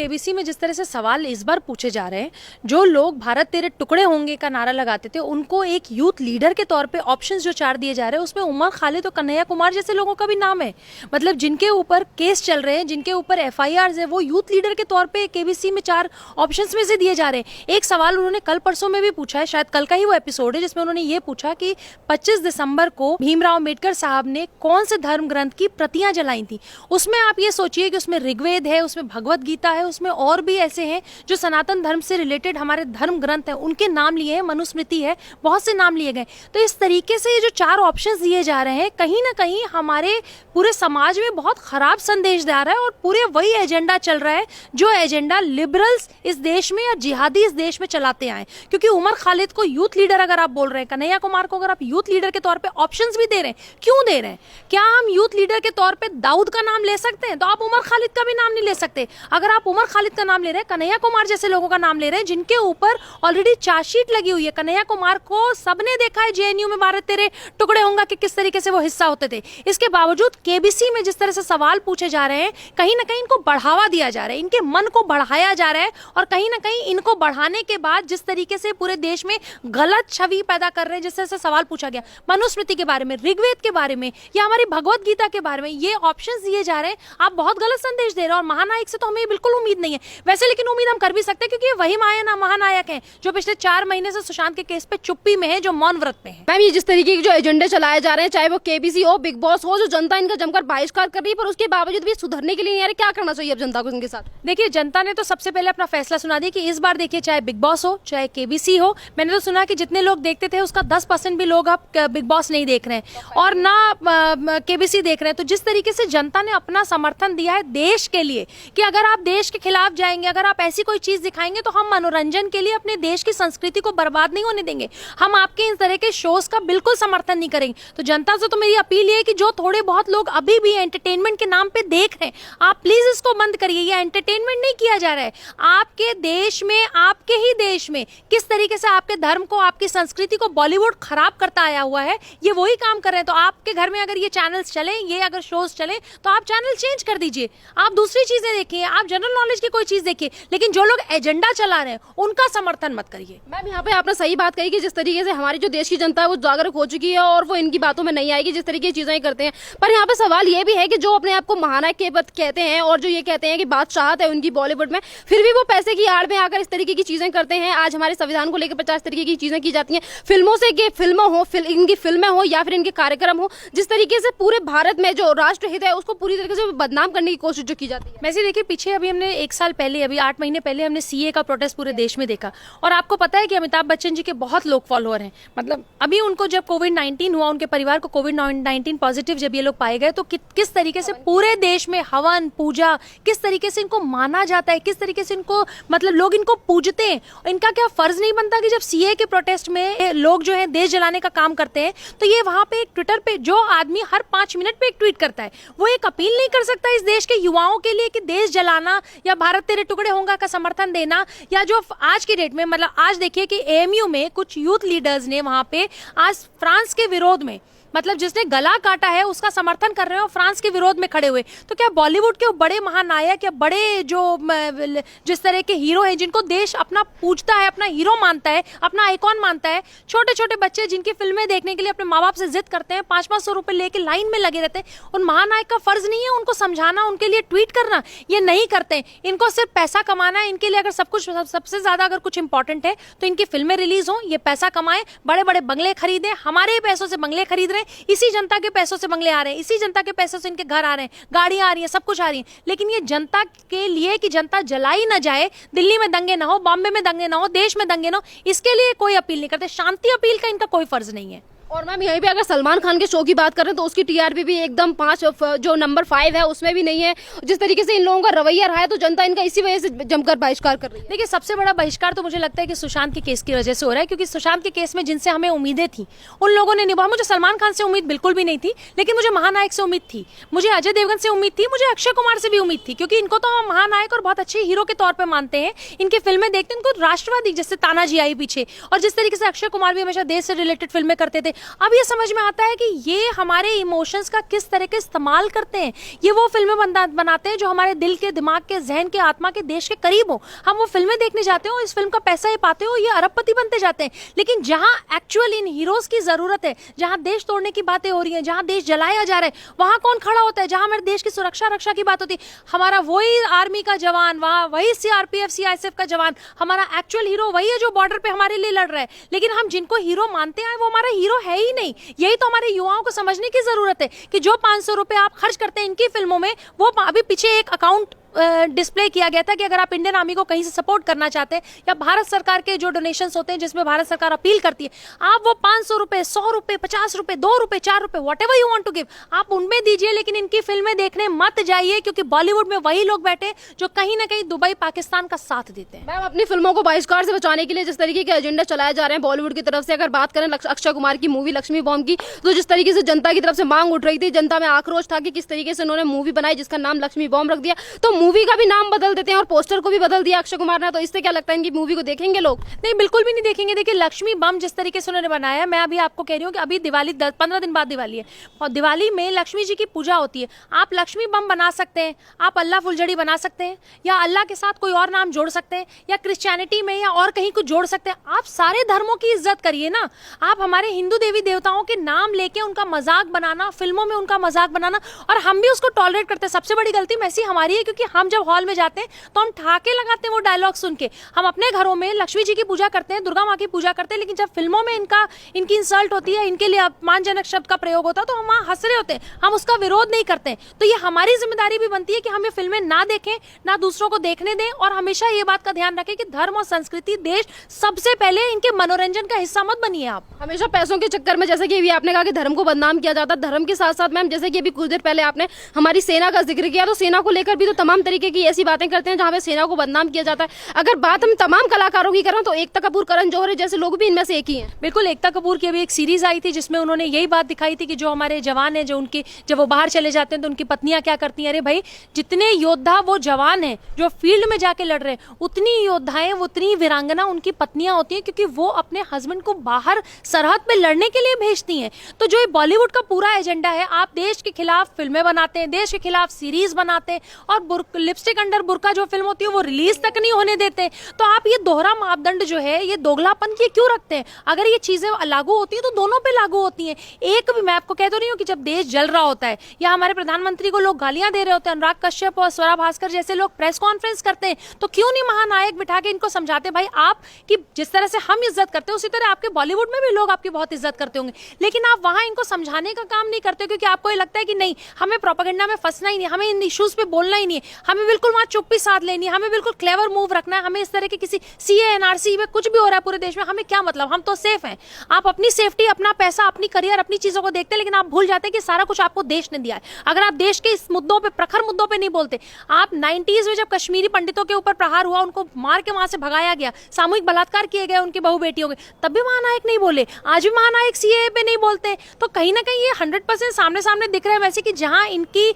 KBC में जिस तरह से सवाल इस बार पूछे जा रहे हैं, जो लोग भारत तेरे टुकड़े होंगे का नारा लगाते थे उनको एक यूथ लीडर के तौर पे ऑप्शंस जो 4 दिए जा रहे हैं उसमें उमर खालिद और कन्हैया कुमार जैसे लोगों का भी नाम है। मतलब जिनके ऊपर केस चल रहे हैं, जिनके ऊपर एफआईआर है, वो यूथ लीडर के तौर पे केबीसी में 4 ऑप्शंस में से दिए जा रहे हैं। एक सवाल उन्होंने कल परसों में भी पूछा है, शायद कल का ही वो एपिसोड है, जिसमें उन्होंने ये पूछा कि 25 दिसंबर को भीमराव अम्बेडकर साहब ने कौन से धर्म ग्रंथ की प्रतियां जलाई थी। उसमें आप ये सोचिए कि उसमें ऋग्वेद है, उसमें भगवत गीता है, उसमें और भी ऐसे हैं जो सनातन धर्म से रिलेटेड हमारे धर्म ग्रंथ हैं, उनके नाम लिए हैं, मनुस्मृति है, बहुत से नाम लिए गए। तो इस तरीके से ये जो 4 ऑप्शंस दिए जा रहे हैं, कहीं ना कहीं हमारे पूरे समाज में बहुत खराब संदेश दे रहा है और पूरे वही एजेंडा चल रहा है जो एजेंडा लिबरल्स इस देश में या जिहादी इस देश में चलाते आए। क्योंकि उमर खालिद को यूथ लीडर अगर आप बोल रहे हैं, कन्हैया कुमार को अगर आप यूथ लीडर के तौर पे ऑप्शंस भी दे रहे हैं, क्यों दे रहे हैं? क्या हम यूथ लीडर के तौर पे दाऊद का नाम ले सकते हैं? तो आप उमर खालिद का भी नाम नहीं ले सकते। अगर आप उमर खालिद का नाम ले रहे हैं, कन्हैया कुमार जैसे लोगों का नाम ले रहे हैं जिनके ऊपर ऑलरेडी चार्जशीट लगी हुई है। कन्हैया कुमार को सबने देखा है जेएनयू में भारत तेरे टुकड़े होंगे कि किस तरीके से वो हिस्सा होते थे। इसके बावजूद केबीसी में जिस तरह से सवाल पूछे जा रहे हैं, कहीं ना कहीं इनको बढ़ावा दिया जा रहा है, इनके मन को बढ़ाया जा रहा है और कहीं ना कहीं इनको बढ़ाने के बाद जिस तरीके से पूरे देश में गलत छवि पैदा कर रहे हैं, जिस तरह से सवाल पूछा गया मनुस्मृति के बारे में, ऋग्वेद के बारे में या हमारी भगवत गीता के बारे में, ये ऑप्शंस दिए जा रहे हैं। आप बहुत गलत संदेश दे रहे हैं और महानायक से तो हमें बिल्कुल उम्मीद नहीं है वैसे, लेकिन उम्मीद हम कर भी सकते हैं क्योंकि वही महानायक हैं जो पिछले 4 महीने से सुशांत के केस पे चुप्पी में है, जो मौन व्रत पे है। मैम, ये जिस तरीके के जो एजेंडे चलाए जा रहे हैं, चाहे वो केबीसी हो, बिग बॉस हो, जो जनता इनका जमकर बहिष्कार कर रही है, पर उसके बावजूद भी सुधरने के लिए नहीं आ रहे। क्या करना चाहिए अब जनता को इनके साथ? देखिए, जनता ने तो सबसे पहले अपना फैसला सुना दिया कि इस बार देखिए, चाहे बिग बॉस हो चाहे केबीसी हो, मैंने तो सुना कि जितने लोग देखते थे उसका 10% भी लोग अब बिग बॉस नहीं देख रहे हैं और ना केबीसी देख रहे हैं। तो जिस तरीके से जनता ने अपना समर्थन दिया है देश के लिए कि अगर आप देश के खिलाफ जाएंगे, अगर आप ऐसी कोई चीज दिखाएंगे तो हम मनोरंजन के लिए अपने देश की संस्कृति को बर्बाद नहीं होने देंगे, हम आपके इस तरह के शोज का बिल्कुल समर्थन नहीं करेंगे। तो जनता से तो मेरी अपील है कि जो थोड़े बहुत लोग अभी भी एंटरटेनमेंट के नाम पे देख रहे हैं, आप प्लीज इसको बंद करिए। ये एंटरटेनमेंट नहीं किया जा रहा है। आपके देश में, आपके ही देश में किस तरीके से आपके धर्म को, आपकी संस्कृति को बॉलीवुड खराब करता आया हुआ है, ये वही काम कर रहे हैं। तो आपके घर में अगर ये चैनल्स चले, ये अगर शोज चले, तो आप चैनल चेंज कर दीजिए, आप दूसरी चीजें देखिए, आप जनरल नॉलेज की कोई चीज देखिए, लेकिन जो लोग एजेंडा चला रहे हैं उनका समर्थन मत करिए। मैम, यहाँ पे आपने सही बात कही कि जिस तरीके से हमारी जो देश की जनता है वो जागरूक हो चुकी है और वो इनकी बातों में नहीं आएगी जिस तरीके की चीजें करते हैं। पर यहाँ पे सवाल ये भी है कि जो अपने आप को महानायक के पद कहते हैं और जो ये कहते हैं कि बादशाहत है उनकी बॉलीवुड में, फिर भी वो पैसे की आड़ में आकर इस तरीके की चीजें करते हैं। आज हमारे संविधान को लेकर 50 तरीके की चीजें की जाती हैं, फिल्मों से फिल्मों हो, इनकी फिल्में हो या फिर इनके कार्यक्रम हो, जिस तरीके से पूरे भारत में जो राष्ट्रहित है उसको पूरी तरीके से बदनाम करने की कोशिश जो की जाती है। वैसे देखिए, पीछे अभी हमने 1 साल पहले, अभी 8 महीने पहले हमने सीए का प्रोटेस्ट पूरे देश में देखा और आपको पता है कि अमिताभ बच्चन जी के बहुत लोग फॉलोअर हैं। मतलब अभी उनको जब कोविड-19 हुआ, उनके परिवार को कोविड-19 पॉजिटिव जब ये लोग पाए गए, तो किस तरीके से पूरे देश में हवन पूजा, किस तरीके से इनको माना जाता है, किस तरीके से इनको, मतलब लोग इनको पूजते हैं। इनका क्या फर्ज नहीं बनता कि जब सीए के प्रोटेस्ट में लोग जो है देश जलाने का काम करते हैं, तो ये वहां पे एक ट्विटर पे जो आदमी हर 5 मिनट पे एक ट्वीट करता है, वो एक अपील नहीं कर सकता इस देश के युवाओं के लिए कि देश जलाना या भारत तेरे टुकड़े होंगे का समर्थन देना? या जो आज की डेट में, मतलब आज देखिए कि एएमयू में कुछ यूथ लीडर्स ने वहां पे आज फ्रांस के विरोध में, मतलब जिसने गला काटा है उसका समर्थन कर रहे हो, फ्रांस के विरोध में खड़े हुए। तो क्या बॉलीवुड के बड़े महानायक या बड़े जो जिस तरह के हीरो हैं जिनको देश अपना पूजता है, अपना हीरो मानता है, अपना आइकॉन मानता है, छोटे छोटे बच्चे जिनकी फिल्में देखने के लिए अपने माँ बाप से जिद करते हैं, 500-500 रुपए लेके लाइन में लगे रहते हैं, उन महानायक का फर्ज नहीं है उनको समझाना, उनके लिए ट्वीट करना? ये नहीं करते। इनको सिर्फ पैसा कमाना है। इनके लिए अगर सब कुछ, सबसे ज्यादा अगर कुछ इंपॉर्टेंट है तो इनकी फिल्में रिलीज हो, ये पैसा कमाए, बड़े बड़े बंगले खरीदे, हमारे ही पैसों से बंगले खरीद रहे हैं, इसी जनता के पैसों से बंगले आ रहे हैं, इसी जनता के पैसों से इनके घर आ रहे हैं, गाड़ियां आ रही हैं, सब कुछ आ रही है। लेकिन ये जनता के लिए कि जनता जलाई ना जाए, दिल्ली में दंगे ना हो, बॉम्बे में दंगे ना हो, देश में दंगे ना हो, इसके लिए कोई अपील नहीं करते। शांति अपील का इनका कोई फर्ज नहीं है। और मैम, यहीं पे अगर सलमान खान के शो की बात करें तो उसकी टीआरपी भी एकदम 5 जो नंबर 5 है उसमें भी नहीं है। जिस तरीके से इन लोगों का रवैया रहा है तो जनता इनका इसी वजह से जमकर बहिष्कार कर रही है। देखिए, सबसे बड़ा बहिष्कार तो मुझे लगता है कि सुशांत के केस की वजह से हो रहा है, क्योंकि सुशांत के केस में जिनसे हमें उम्मीदें थी उन लोगों ने निभाया। मुझे सलमान खान से उम्मीद बिल्कुल भी नहीं थी, लेकिन मुझे महानायक से उम्मीद थी, मुझे अजय देवगन से उम्मीद थी, मुझे अक्षय कुमार से भी उम्मीद थी, क्योंकि इनको तो हम महानायक और बहुत अच्छे हीरो के तौर पर मानते हैं। इनकी फिल्में देखते हैं, इनको राष्ट्रवादी जैसे तानाजी आई पीछे, और जिस तरीके से अक्षय कुमार भी हमेशा देश से रिलेटेड फिल्में करते थे, अब ये समझ में आता है कि ये हमारे इमोशंस का किस तरह के इस्तेमाल करते हैं। ये वो फिल्में बनाते हैं जो हमारे दिल के, दिमाग के, जहन के, आत्मा के, देश के करीब हो। हम वो फिल्में देखने जाते हो, इस फिल्म का पैसा ये पाते हो, ये अरबपति बनते जाते हैं। लेकिन जहां एक्चुअल इन हीरोज की जरूरत है, जहां देश तोड़ने की बातें हो रही हैं, जहां देश जलाया जा रहा है, वहां कौन खड़ा होता है? जहां हमारे देश की सुरक्षा रक्षा की बात होती है, हमारा वही आर्मी का जवान, वही सीआरपीएफ सीआईएसएफ का जवान, हमारा एक्चुअल हीरो वही है जो बॉर्डर पे हमारे लिए लड़ रहा है। लेकिन हम जिनको हीरो मानते हैं वो हमारा हीरो है ही नहीं। यही तो हमारे युवाओं को समझने की जरूरत है कि जो 500 रुपए आप खर्च करते हैं इनकी फिल्मों में, वो अभी पीछे एक अकाउंट डिस्प्ले किया गया था कि अगर आप इंडियन आर्मी को कहीं से सपोर्ट करना चाहते हैं, या भारत सरकार के जो डोनेशंस होते हैं जिसमें भारत सरकार अपील करती है, आप वो 500 रुपए, 100 रुपए, 50 रुपए, 2 रुपए, 4 रुपए, whatever you want to give, आप उनमें दीजिए। लेकिन इनकी फिल्में देखने मत जाइए, क्योंकि बॉलीवुड में वही लोग बैठे जो कहीं ना कहीं दुबई, पाकिस्तान का साथ देते हैं। मैम, अपनी फिल्मों को बहिष्कार से बचाने के लिए जिस तरीके के एजेंडा चलाए जा रहे हैं बॉलीवुड की तरफ से, अगर बात करें अक्षय कुमार की मूवी लक्ष्मी बॉम्ब की, तो जिस तरीके से जनता की तरफ से मांग उठ रही थी, जनता में आक्रोश था कि किस तरीके से उन्होंने मूवी बनाई जिसका नाम लक्ष्मी बॉम्ब रख दिया, तो मूवी का भी नाम बदल देते हैं और पोस्टर को भी बदल दिया अक्षय कुमार ने, तो इससे क्या लगता है इनकी मूवी को देखेंगे लोग? नहीं, बिल्कुल भी नहीं देखेंगे। देखिए, लक्ष्मी बम जिस तरीके से उन्होंने बनाया, मैं अभी आपको कह रही हूँ कि अभी दिवाली 15 दिन बाद दिवाली है, और दिवाली में लक्ष्मी जी की पूजा होती है। आप लक्ष्मी बम बना सकते हैं, आप अल्लाह फुलझड़ी बना सकते हैं, या अल्लाह के साथ कोई और नाम जोड़ सकते हैं, या क्रिश्चियनिटी में या और कहीं कुछ जोड़ सकते हैं। आप सारे धर्मों की इज्जत करिए ना। आप हमारे हिंदू देवी देवताओं के नाम लेके उनका मजाक बनाना, फिल्मों में उनका मजाक बनाना, और हम भी उसको टॉलरेट करते हैं। सबसे बड़ी गलती वैसी हमारी है, क्योंकि हम जब हॉल में जाते हैं तो हम ठाके लगाते हैं वो डायलॉग सुन के। हम अपने घरों में लक्ष्मी जी की पूजा करते हैं, दुर्गा माँ की पूजा करते हैं, लेकिन जब फिल्मों में इनकी इंसल्ट होती है, इनके लिए अपमानजनक शब्द का प्रयोग होता है, तो हम वहाँ हंस रहे होते हैं, हम उसका विरोध नहीं करते हैं। तो ये हमारी जिम्मेदारी भी बनती है कि हम ये फिल्में ना देखें, ना दूसरों को देखने दें, और हमेशा ये बात का ध्यान रखें कि धर्म और संस्कृति, देश सबसे पहले, इनके मनोरंजन का हिस्सा मत बनिए आप। हमेशा पैसों के चक्कर में, जैसे कि अभी आपने कहा कि धर्म को बदनाम किया जाता है, धर्म के साथ साथ मैम जैसे कि अभी कुछ देर पहले आपने हमारी सेना का जिक्र किया, तो सेना को लेकर भी तो तमाम तरीके की ऐसी बातें करते हैं जहां पे सेना को बदनाम किया जाता है। अगर बात हम तमाम कलाकारों की करें तो एकता कपूर, करण जौहर जैसे लोग भी इनमें से एक ही हैं। बिल्कुल, एकता कपूर की अभी एक सीरीज आई थी जिसमें उन्होंने यही बात दिखाई थी कि जो हमारे जवान हैं, जो उनकी, जब वो बाहर चले जाते हैं तो उनकी पत्नियां क्या करती हैं। अरे भाई, जितने योद्धा वो जवान हैं जो फील्ड में जाके लड़ रहे हैं, उतनी योद्धाएं, उतनी वीरांगना उनकी पत्नियां होती हैं, क्योंकि वो अपने हस्बैंड को बाहर सरहद पे लड़ने के लिए भेजती हैं। तो जो ये बॉलीवुड का पूरा एजेंडा है, आप देश के खिलाफ फिल्में बनाते हैं, देश के खिलाफ सीरीज बनाते हैं, और लिपस्टिक अंडर बुर्का जो फिल्म होती है वो रिलीज तक नहीं होने देते। तो आप ये दोहरा मापदंड जो है, ये दोगलापन ये क्यों रखते हैं? अगर ये चीजें लागू होती हैं तो दोनों पे लागू होती हैं। एक भी, मैं आपको कह तो रही हूँ कि जब देश जल रहा होता है, या हमारे प्रधानमंत्री को लोग गालियां दे रहे होते हैं, अनुराग कश्यप और स्वरा भास्कर जैसे लोग प्रेस कॉन्फ्रेंस करते हैं, तो क्यों नहीं महानायक बिठा के इनको समझाते, भाई आप कि जिस तरह से हम इज्जत करते हैं उसी तरह आपके बॉलीवुड में भी लोग आपकी बहुत इज्जत करते होंगे। लेकिन आप वहां इनको समझाने का काम नहीं करते, क्योंकि आपको ये लगता है कि नहीं, हमें प्रोपेगेंडा में फंसना ही नहीं, हमें इन इश्यूज पे बोलना ही नहीं है, हमें बिल्कुल वहां चुप्पी साध लेनी है, हमें बिल्कुल क्लेवर मूव रखना है, हमें इस तरह के किसी सीए एनआरसी में कुछ भी हो रहा है पूरे देश में, हमें क्या मतलब, हम तो सेफ हैं। आप अपनी सेफ्टी, अपना पैसा, अपनी करियर, अपनी चीजों को देखते हैं, लेकिन आप भूल जाते हैं कि सारा कुछ आपको देश ने दिया है। अगर आप देश के इस मुद्दों पे, प्रखर मुद्दों पे नहीं बोलते, आप 90s में जब कश्मीरी पंडितों के ऊपर प्रहार हुआ, उनको मार के वहां से भगाया गया, सामूहिक बलात्कार किए गए उनकी बहु बेटियों के, तब भी महानायक नहीं बोले, आज भी महानायक सीए पे नहीं बोलते। तो कहीं ना कहीं ये 100% सामने सामने दिख रहा है वैसे कि जहां इनकी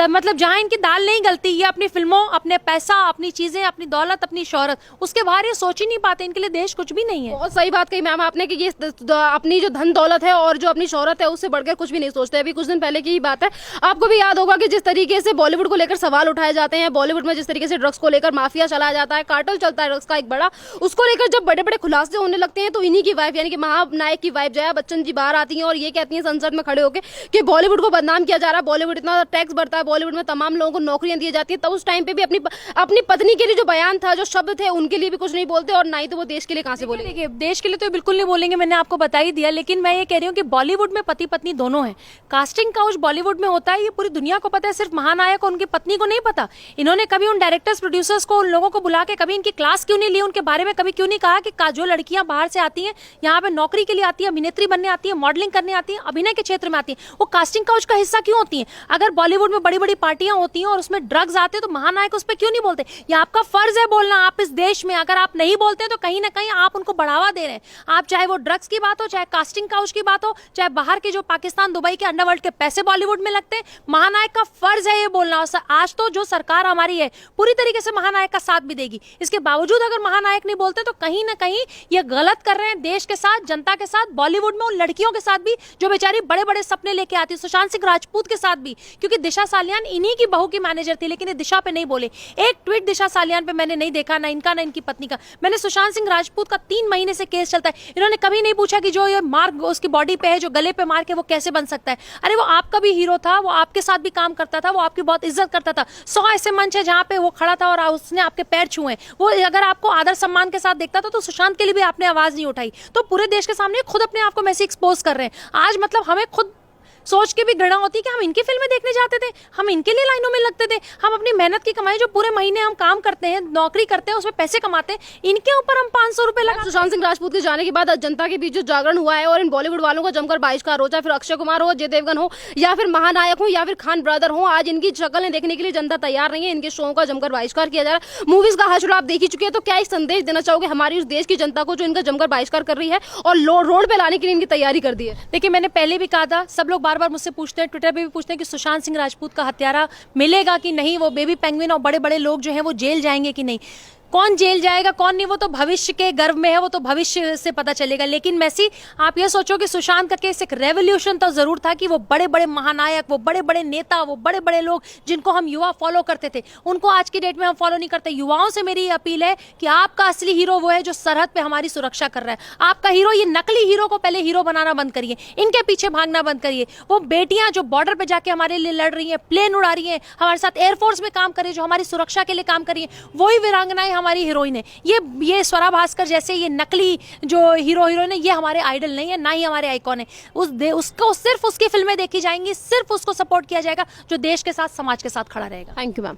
मतलब जहां इनकी दाल नहीं गलती, ये अपनी फिल्मों, अपने पैसा, अपनी चीजें, अपनी दौलत, अपनी शोहरत, उसके बाहर ये सोच ही नहीं पाते। इनके लिए देश कुछ भी नहीं है। बहुत सही बात कही मैम आपने कि ये अपनी जो धन दौलत है और जो अपनी शोहरत है उससे बढ़कर कुछ भी नहीं सोचते। अभी कुछ दिन पहले की ही बात है, आपको भी याद होगा कि जिस तरीके से बॉलीवुड को लेकर सवाल उठाए जाते हैं, बॉलीवुड में जिस तरीके से ड्रग्स को लेकर माफिया चलाया जाता है, कार्टल चलता है ड्रग्स का एक बड़ा, उसको लेकर जब बड़े बड़े खुलासे होने लगते हैं तो इन्हीं की वाइफ यानी कि महानायक की वाइफ जया बच्चन जी बाहर आती हैं और ये कहती हैं संसद में खड़े होकर कि बॉलीवुड को बदनाम किया जा रहा है, बॉलीवुड इतना टैक्स बढ़ता है, बॉलीवुड में तमाम लोगों को नौकरियां दी जाती है। तब उस टाइम पे भी अपनी पत्नी के लिए जो बयान था, जो शब्द थे, उनके लिए भी कुछ नहीं बोलते, और ना ही तो वो देश के लिए कहां से बोलेंगे। देखिए, देश के लिए तो बिल्कुल नहीं बोलेंगे, मैंने आपको बता ही दिया। लेकिन मैं ये कह रही हूँ कि बॉलीवुड में पति पत्नी दोनों हैं, कास्टिंग काउच बॉलीवुड में होता है, ये पूरी दुनिया को पता है, सिर्फ महानायक और उनकी पत्नी को नहीं पता। इन्होंने कभी उन डायरेक्टर्स, प्रोड्यूसर्स को, उन लोगों को बुला के कभी इनकी क्लास क्यों नहीं ली, उनके बारे में कभी क्यों नहीं कहा कि जो लड़कियां बाहर से आती हैं, यहाँ पे नौकरी के लिए आती है, अभिनेत्री बनने आती है, मॉडलिंग करने आती है, अभिनय के क्षेत्र में आती है, वो कास्टिंग काउच का हिस्सा क्यों होती है? अगर बॉलीवुड में बड़ी बड़ी पार्टियां होती हैं और उसमें ड्रग्स बुलाते हैं तो महानायक उस पर क्यों नहीं बोलते? ये आपका फर्ज है बोलना। आप इस देश में अगर आप नहीं बोलते हैं तो कहीं ना कहीं आप उनको बढ़ावा दे रहे हैं। आप चाहे वो ड्रग्स की बात हो, चाहे कास्टिंग काउच की बात हो, चाहे बाहर के जो पाकिस्तान दुबई के अंडरवर्ल्ड के पैसे बॉलीवुड में लगते हैं, महानायक का फर्ज है ये बोलना। और आज तो जो सरकार हमारी है पूरी तरीके से महानायक का साथ भी देगी। इसके बावजूद अगर महानायक नहीं बोलते तो कहीं ना कहीं ये गलत कर रहे हैं देश के साथ, जनता के साथ, बॉलीवुड में उन लड़कियों के साथ भी जो बेचारी बड़े बड़े सपने लेके आती है, सुशांत सिंह राजपूत के साथ भी, क्योंकि दिशा सालियान इन्हीं की बहू की मैनेजर थी, लेकिन ये दिशा पे नहीं बोले। एक ट्वीट दिशा सालियान पे मैंने नहीं देखा, ना इनका ना इनकी पत्नी का। मैंने सुशांत सिंह राजपूत का 3 महीने से केस चलता है, इन्होंने कभी नहीं पूछा कि जो ये मार उसकी बॉडी पे है, जो गले पे मार के, वो कैसे बन सकता है। अरे वो आपका भी हीरो था, वो आपके साथ भी काम करता था, वो आपकी बहुत इज्जत करता था। 100 ऐसे मंच है जहां पे वो खड़ा था और उसने आपके पैर छुए। वो अगर आपको आदर सम्मान के साथ देखता था तो सुशांत के लिए भी आपने आवाज नहीं उठाई। तो पूरे देश के सामने खुद अपने आप को वैसे एक्सपोज कर रहे हैं। आज मतलब हमें खुद सोच के भी घृणा होती है कि हम इनकी फिल्में देखने जाते थे, हम इनके लिए लाइनों में लगते थे, हम अपनी मेहनत की कमाई जो पूरे महीने हम काम करते हैं, नौकरी करते हैं, उसमें पैसे कमाते हैं, इनके ऊपर हम 500 रुपए लगा। सुशांत सिंह राजपूत के जाने के बाद जनता के बीच जो जागरण हुआ है और इन बॉलीवुड वालों का जमकर बहिष्कार हो, चाहे फिर अक्षय कुमार हो, अजय देवगन हो, या फिर महानायक हो, या फिर खान ब्रदर हो, आज इनकी शक्लें देखने के लिए जनता तैयार नहीं है। इनके शो का जमकर बहिष्कार किया जा रहा है। मूवीज का हाल आप देख ही चुके हैं, तो क्या एक संदेश देना चाहोगे हमारी उस देश की जनता को जो इनका जमकर बहिष्कार कर रही है और रोड पे लाने के लिए इनकी तैयारी कर दी है? देखिए, मैंने पहले भी कहा था, सब लोग बार बार मुझसे पूछते हैं, ट्विटर पे भी पूछते हैं कि सुशांत सिंह राजपूत का हत्यारा मिलेगा कि नहीं, वो बेबी पेंगुइन और बड़े बड़े लोग जो हैं वो जेल जाएंगे कि नहीं। कौन जेल जाएगा कौन नहीं वो तो भविष्य के गर्भ में है, वो तो भविष्य से पता चलेगा। लेकिन मैसी, आप ये सोचो कि सुशांत का केस एक रेवोल्यूशन तो जरूर था कि वो बड़े बड़े महानायक, वो बड़े बड़े नेता, वो बड़े बड़े लोग जिनको हम युवा फॉलो करते थे, उनको आज की डेट में हम फॉलो नहीं करते। युवाओं से मेरी अपील है कि आपका असली हीरो वो है जो सरहद पे हमारी सुरक्षा कर रहा है। आपका हीरो, ये नकली हीरो को पहले हीरो बनाना बंद करिए, इनके पीछे भागना बंद करिए। वो बेटियां जो बॉर्डर पे जाके हमारे लिए लड़ रही हैं, प्लेन उड़ा रही हैं, हमारे साथ एयरफोर्स में काम कर रही है, जो हमारी सुरक्षा के लिए काम कर रही है, वही वीरांगनाएं हमारी हीरोइन है। ये स्वरा भास्कर जैसे ये नकली जो हीरो हीरोइन है, ये हमारे आइडल नहीं है, ना ही हमारे आइकॉन है। उसको सिर्फ उसकी फिल्में देखी जाएंगी, सिर्फ उसको सपोर्ट किया जाएगा जो देश के साथ, समाज के साथ खड़ा रहेगा। Thank you ma'am.